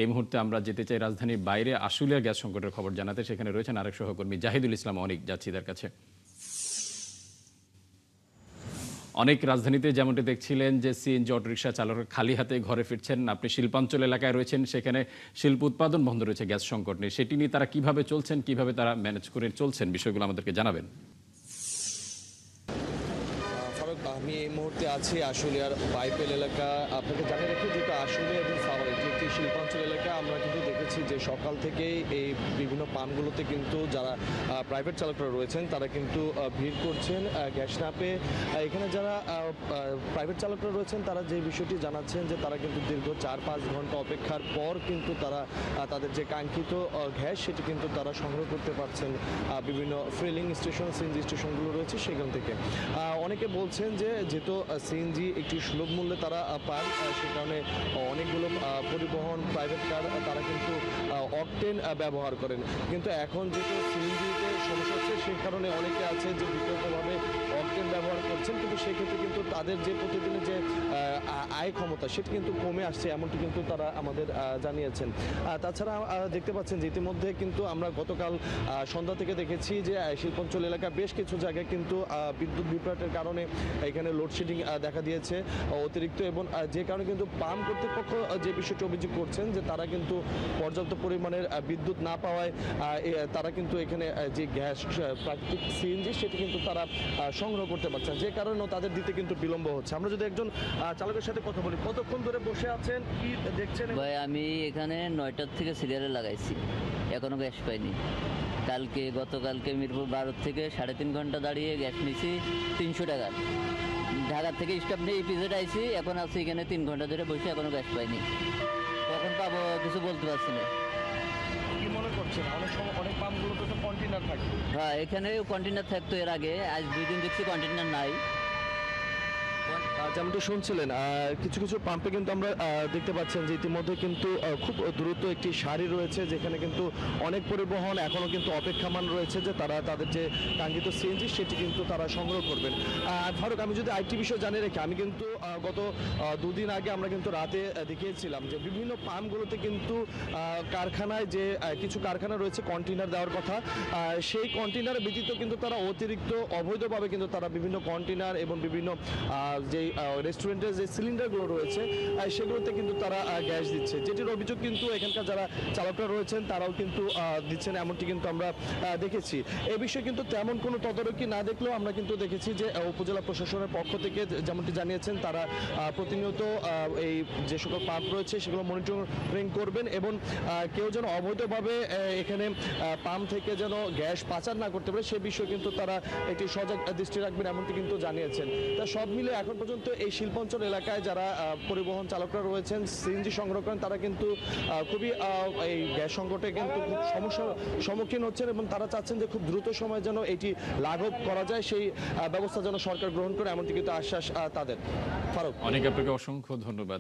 এই মুহূর্তে আমরা যেতে চাই রাজধানীর বাইরে আশুলিয়া গ্যাস সংকটের খবর জানাতে। সেখানে রয়েছেন আরেক সহকর্মী জাহিদুল ইসলাম অনিক। যাচ্ছি তার কাছে। অনেক রাজধানীতে যেমনটি দেখছিলেন যে সিএনজি অটোরিকশা চালকরা খালি হাতে ঘরে ফিরছেন। আপনি শিল্পাঞ্চল এলাকায় রয়েছেন, সেখানে শিল্প উৎপাদন বন্ধ রয়েছে গ্যাস সংকট নিয়ে। সেটি নিয়ে তারা কিভাবে চলছেন, কিভাবে তারা ম্যানেজ করে চলছেন, বিষয়গুলো আমাদেরকে জানাবেন। আমি এই মুহূর্তে আছি আশুলিয়ার বাইপেল এলাকা। আপনাকে জানিয়ে রাখি যেটা আশুলিয়া এবং সাভার এটি একটি শিল্পাঞ্চল এলাকা। আমরা কিন্তু দেখেছি যে সকাল থেকেই এই বিভিন্ন পাম্পগুলোতে কিন্তু যারা প্রাইভেট চালকরা রয়েছেন তারা কিন্তু ভিড় করছেন গ্যাস না পেয়ে। এখানে যারা প্রাইভেট চালকরা রয়েছেন তারা যে বিষয়টি জানাচ্ছেন যে তারা কিন্তু দীর্ঘ 4-5 ঘন্টা অপেক্ষার পর কিন্তু তারা তাদের যে কাঙ্ক্ষিত গ্যাস সেটি কিন্তু তারা সংগ্রহ করতে পারছেন বিভিন্ন ফিলিং স্টেশন, সিএনজি স্টেশনগুলো রয়েছে সেখান থেকে। অনেকে বলছেন যে যেহেতু সিএনজি একটি সুলভ মূল্যে তারা পান, সে কারণে অনেকগুলো পরিবহন প্রাইভেট কার তারা কিন্তু অকটেন ব্যবহার করেন। কিন্তু এখন যেহেতু সিএনজিতে সমস্যা হচ্ছে সেই কারণে অনেকে আছে যে বিকল্পভাবে অকটেন ব্যবহার করছেন, কিন্তু সেক্ষেত্রে কিন্তু তাদের যে প্রতিদিনের যে আয় ক্ষমতা সেটি কিন্তু কমে আসছে, এমনটি কিন্তু তারা আমাদের জানিয়েছেন। তাছাড়া দেখতে পাচ্ছেন যে ইতিমধ্যে কিন্তু আমরা গতকাল সন্ধ্যা থেকে দেখেছি যে শিল্পাঞ্চল এলাকায় বেশ কিছু জায়গায় কিন্তু বিদ্যুৎ বিভ্রাটের কারণে এখানে লোডশেডিং দেখা দিয়েছে অতিরিক্ত, এবং যে কারণে কিন্তু পাম্প কর্তৃপক্ষ যে বিষয়টি অভিযোগ করছেন যে তারা কিন্তু পর্যাপ্ত পরিমাণের বিদ্যুৎ না পাওয়ায় তারা কিন্তু এখানে যে গ্যাস প্রাকৃতিক সিএনজি সেটি কিন্তু তারা সংগ্রহ করতে পারছেন, যে কারণেও তাদের দিতে কিন্তু বিলম্ব হচ্ছে। আমরা যদি একজন চালকের সাথে কথা বলি, কতক্ষণ ধরে বসে আছেন, কি দেখছেন? ভাই আমি এখানে 9টার থেকে সিরিয়ালে লাগাইছি, এখনো গ্যাস পাইনি। গতকালকে মিরপুর 12 থেকে 3.5 ঘন্টা দাঁড়িয়ে গ্যাস নিয়েছি 300 টাকা। ঢাকা থেকে স্টাফ নিয়ে ইপিজেড আইছি, এখন আছি এখানে 3 ঘন্টা ধরে বসে, এখনো গ্যাস পাইনি। কখন পাবো কিছু বলতে পারছি না। কি মনে করছেন? অনেক সময় অনেক পাম্পগুলোতে তো কন্টেইনার থাকে। হ্যাঁ, এখানে কন্টেনার থাকতো এর আগে, আজ 2 দিন দেখছি কন্টেনার নাই। যেমনটা শুনছিলেন কিছু কিছু পাম্পে কিন্তু আমরা দেখতে পাচ্ছেন যে ইতিমধ্যে কিন্তু খুব দ্রুত একটি সারি রয়েছে, যেখানে কিন্তু অনেক পরিবহন এখনও কিন্তু অপেক্ষামান রয়েছে যে তারা তাদের যে কাঙ্ক্ষিত সিএনজি সেটি কিন্তু তারা সংগ্রহ করবেন। ফারুক, আমি যদি আরেকটি বিষয় জানিয়ে রাখি, আমি কিন্তু গত 2 দিন আগে আমরা কিন্তু রাতে দেখিয়েছিলাম যে বিভিন্ন পাম্পগুলোতে কিন্তু কারখানায় যে কিছু কারখানা রয়েছে কন্টেইনার দেওয়ার কথা, সেই কন্টেইনার ব্যতীত কিন্তু তারা অতিরিক্ত অবৈধভাবে কিন্তু তারা বিভিন্ন কন্টেইনার এবং বিভিন্ন যে রেস্টুরেন্টের যে সিলিন্ডারগুলো রয়েছে সেগুলোতে কিন্তু তারা গ্যাস দিচ্ছে, যেটির অভিযোগ কিন্তু এখানকার যারা চালকরা রয়েছেন তারাও কিন্তু দিচ্ছেন, এমনটি কিন্তু আমরা দেখেছি। এই বিষয়ে কিন্তু তেমন কোনো তদারকি না দেখলেও আমরা কিন্তু দেখেছি যে উপজেলা প্রশাসনের পক্ষ থেকে যেমনটি জানিয়েছেন তারা প্রতিনিয়ত এই যে সকল পাম্প রয়েছে সেগুলো মনিটরিং করবেন, এবং কেউ যেন অবৈধভাবে এখানে পাম্প থেকে যেন গ্যাস পাচার না করতে পারে সে বিষয়ে কিন্তু তারা একটি সজাগ দৃষ্টি রাখবেন, এমনটি কিন্তু জানিয়েছেন। তা সব মিলে এখন পর্যন্ত এই শিল্পাঞ্চল এলাকায় যারা পরিবহন চালকরা রয়েছেন, সিএনজি সংগ্রহ করেন, তারা কিন্তু খুবই এই গ্যাস সংকটে কিন্তু খুব সমস্যার সম্মুখীন হচ্ছেন, এবং তারা চাচ্ছেন যে খুব দ্রুত সময় যেন এটি লাঘব করা যায়, সেই ব্যবস্থা যেন সরকার গ্রহণ করে, এমনটি কিন্তু আশ্বাস তাদের। ফারুক, অনেক আপনাকে অসংখ্য ধন্যবাদ।